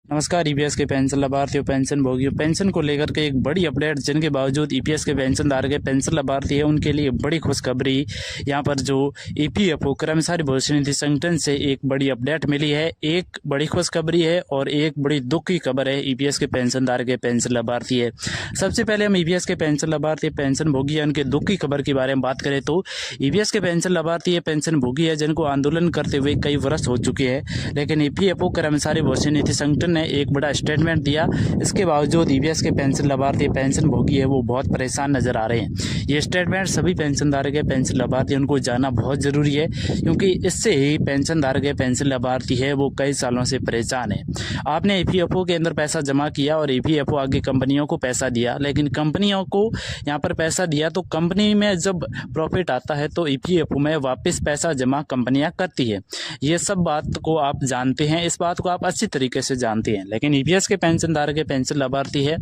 नमस्कार। ईपीएस के पेंशन लाभार्थियों, पेंशन भोगियों, पेंशन को लेकर के एक बड़ी अपडेट, जिनके बावजूद ईपीएस के पेंशन धारक है, पेंशन लाभार्थी है, उनके लिए बड़ी खुशखबरी। यहाँ पर जो ईपीएफओ कर्मचारी भविष्य निधि संगठन से एक बड़ी अपडेट मिली है। एक बड़ी खुशखबरी है और एक बड़ी दुख की खबर है ईपीएस के पेंशन धारक है, पेंशन लाभार्थी है। सबसे पहले हम ईपीएस के पेंशन लाभार्थी, पेंशन भोगी है, उनके दुख की खबर के बारे में बात करें तो ईपीएस के पेंशन लाभार्थी है, पेंशन भोगी है, जिनको आंदोलन करते हुए कई वर्ष हो चुके हैं, लेकिन ईपीएफओ कर्मचारी भविष्य निधि संगठन ने एक बड़ा स्टेटमेंट दिया। इसके बावजूद ईपीएस के पेंशन लाभार्थी, पेंशन भोगी है, वो बहुत परेशान नजर आ रहे हैं। ये स्टेटमेंट सभी पेंशन धारक है, पेंशन लाभार्थी, उनको जानना बहुत जरूरी है, क्योंकि इससे ही पेंशन धारक है, पेंशन लाभार्थी है, वो कई सालों से परेशान है। आपने ईपीएफओ के अंदर पैसा जमा किया और ईपीएफओ आगे कंपनियों को पैसा दिया, लेकिन कंपनियों को यहाँ पर पैसा दिया तो कंपनी में जब प्रॉफिट आता है तो ईपीएफओ में वापस पैसा जमा कंपनियां करती है। ये सब बात को आप जानते हैं, इस बात को आप अच्छी तरीके से जानते हैं, लेकिन ईपीएस के पेंशन धारक है, पेंशन लाभार्थी है,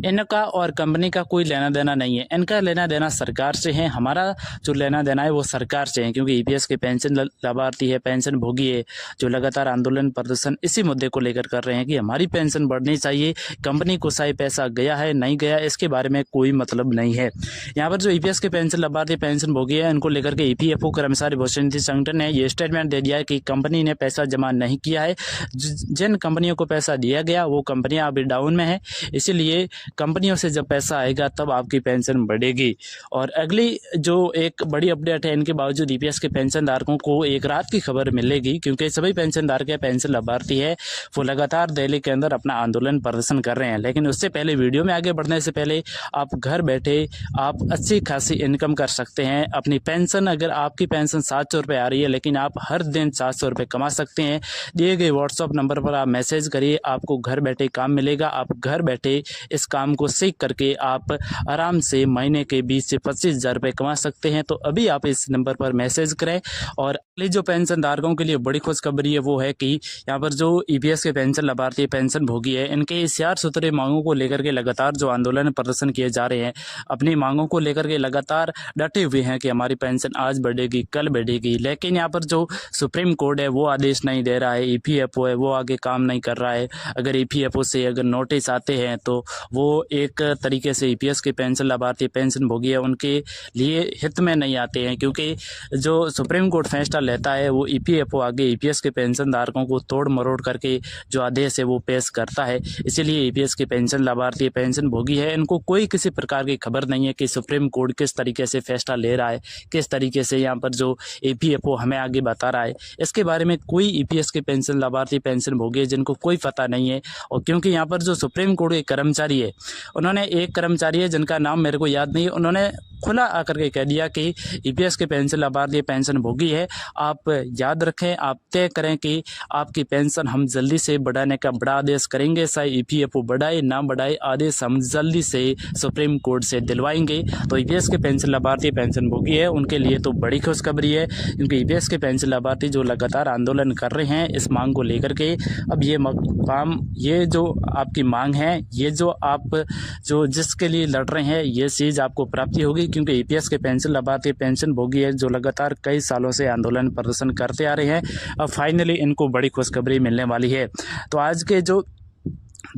इनका और कंपनी का कोई लेना देना नहीं है। इनका लेना देना सरकार से है। हमारा जो लेना देना है वो सरकार से है, क्योंकि ईपीएस के पेंशन लाभार्थी है, पेंशन भोगी है, जो लगातार आंदोलन प्रदर्शन इसी मुद्दे को लेकर कर रहे हैं कि हमारी पेंशन बढ़नी चाहिए। कंपनी को सही पैसा गया है नहीं गया, इसके बारे में कोई मतलब नहीं है। यहाँ पर जो ईपीएस के पेंशन लाभार्थी, पेंशन भोगी है, इनको लेकर के ईपीएफओ कर्मचारी भविष्य निधि संगठन ने ये स्टेटमेंट दे दिया है कि कंपनी ने पैसा जमा नहीं किया है। जिन कंपनियों को पैसा दिया गया वो कंपनियां अभी डाउन में है, इसीलिए कंपनियों से जब पैसा आएगा तब आपकी पेंशन बढ़ेगी। और अगली जो एक बड़ी अपडेट है, इनके बावजूद ईपीएस के पेंशन धारकों को एक रात की खबर मिलेगी, क्योंकि सभी पेंशन धारक है, पेंशन लाभार्थी है, वो लगातार दिल्ली के अंदर अपना आंदोलन प्रदर्शन कर रहे हैं। लेकिन उससे पहले, वीडियो में आगे बढ़ने से पहले, आप घर बैठे आप अच्छी खासी इनकम कर सकते हैं। अपनी पेंशन, अगर आपकी पेंशन 700 रुपये आ रही है, लेकिन आप हर दिन 700 रुपये कमा सकते हैं। दिए गए व्हाट्सअप नंबर पर आप मैसेज करिए, आपको घर बैठे काम मिलेगा। आप घर बैठे इस काम को सीख करके आप आराम से महीने के 20 से 25,000 रुपये कमा सकते हैं। तो अभी आप इस नंबर पर मैसेज करें। और अगली जो पेंशन धारकों के लिए बड़ी खुशखबरी है वो है कि यहाँ पर जो ईपीएस के पेंशन लाभार्थी, पेंशन भोगी है, इनके इस 4 सूत्रीय मांगों को लेकर के लगातार जो आंदोलन प्रदर्शन किए जा रहे हैं, अपनी मांगों को लेकर के लगातार डटे हुए हैं कि हमारी पेंशन आज बढ़ेगी, कल बढ़ेगी। लेकिन यहाँ पर जो सुप्रीम कोर्ट है वो आदेश नहीं दे रहा है, ईपीएफओ है वो आगे काम नहीं कर रहा है। अगर ईपीएफओ से अगर नोटिस आते हैं तो वो एक तरीके से ईपीएस के पेंशन लाभार्थी, पेंशन भोगी है, उनके लिए हित में नहीं आते हैं, क्योंकि जो सुप्रीम कोर्ट फैसला लेता है वो ईपीएफओ आगे ईपीएस के पेंशन धारकों को तोड़ मरोड़ करके जो आदेश है वो पेश करता है। इसीलिए ईपीएस के पेंशन लाभार्थी, पेंशन भोगी है, इनको कोई किसी प्रकार की खबर नहीं है कि सुप्रीम कोर्ट किस तरीके से फैसला ले रहा है, किस तरीके से यहाँ पर जो ईपीएफओ हमें आगे बता रहा है, इसके बारे में कोई ईपीएस के पेंशन लाभार्थी, पेंशन भोगी है जिनको कोई पता नहीं है। और क्योंकि यहाँ पर जो सुप्रीम कोर्ट के कर्मचारी है, उन्होंने, एक कर्मचारी है जिनका नाम मेरे को याद नहीं है, उन्होंने खुला आकर के कह दिया कि ईपीएस के पेंशन लाभार्थी, पेंशन भोगी है, आप याद रखें, आप तय करें कि आपकी पेंशन हम जल्दी से बढ़ाने का बड़ा आदेश करेंगे। चाहे ईपीएफओ बढ़ाए ना बढ़ाए, आदेश हम जल्दी से सुप्रीम कोर्ट से दिलवाएंगे। तो ईपीएस के पेंशन लाभार्थी, पेंशन भोगी है, उनके लिए तो बड़ी खुशखबरी है, क्योंकि ईपीएस के पेंशन लाभार्थी जो लगातार आंदोलन कर रहे हैं इस मांग को लेकर के, अब ये काम, ये जो आपकी मांग है, ये जो आप जो जिसके लिए लड़ रहे हैं, ये चीज़ आपको प्राप्ति होगी, क्योंकि ईपीएस के पेंशन लाभार्थी, पेंशन भोगी है, जो लगातार कई सालों से आंदोलन प्रदर्शन करते आ रहे हैं, अब फाइनली इनको बड़ी खुशखबरी मिलने वाली है। तो आज के जो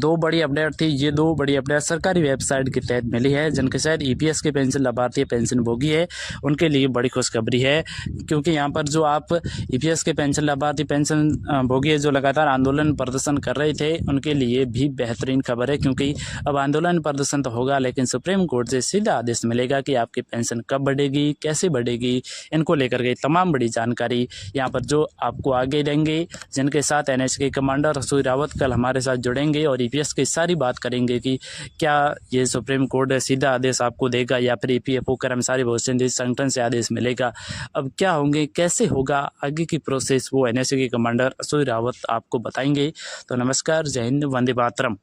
2 बड़ी अपडेट थी, ये 2 बड़ी अपडेट सरकारी वेबसाइट के तहत मिली है, जिनके शायद ईपीएस के पेंशन लाभार्थी, पेंशन भोगी है, उनके लिए बड़ी खुशखबरी है। क्योंकि यहाँ पर जो आप ईपीएस के पेंशन लाभार्थी, पेंशन भोगी है, जो लगातार आंदोलन प्रदर्शन कर रहे थे, उनके लिए भी बेहतरीन खबर है, क्योंकि अब आंदोलन प्रदर्शन तो होगा, लेकिन सुप्रीम कोर्ट से सीधा आदेश मिलेगा कि आपकी पेंशन कब बढ़ेगी, कैसे बढ़ेगी। इनको लेकर के तमाम बड़ी जानकारी यहाँ पर जो आपको आगे देंगे, जिनके साथ एनएचए के कमांडर रसूल रावत कल हमारे साथ जुड़ेंगे और ईपीएस की सारी बात करेंगे कि क्या ये सुप्रीम कोर्ट सीधा आदेश आपको देगा या फिर ईपीएफओ कर्मचारी भविष्य निधि संगठन से आदेश मिलेगा। अब क्या होंगे, कैसे होगा आगे की प्रोसेस, वो एनएचए के कमांडर रसूल रावत आपको बताएंगे। तो नमस्कार, जय हिंद, वंदे मातरम।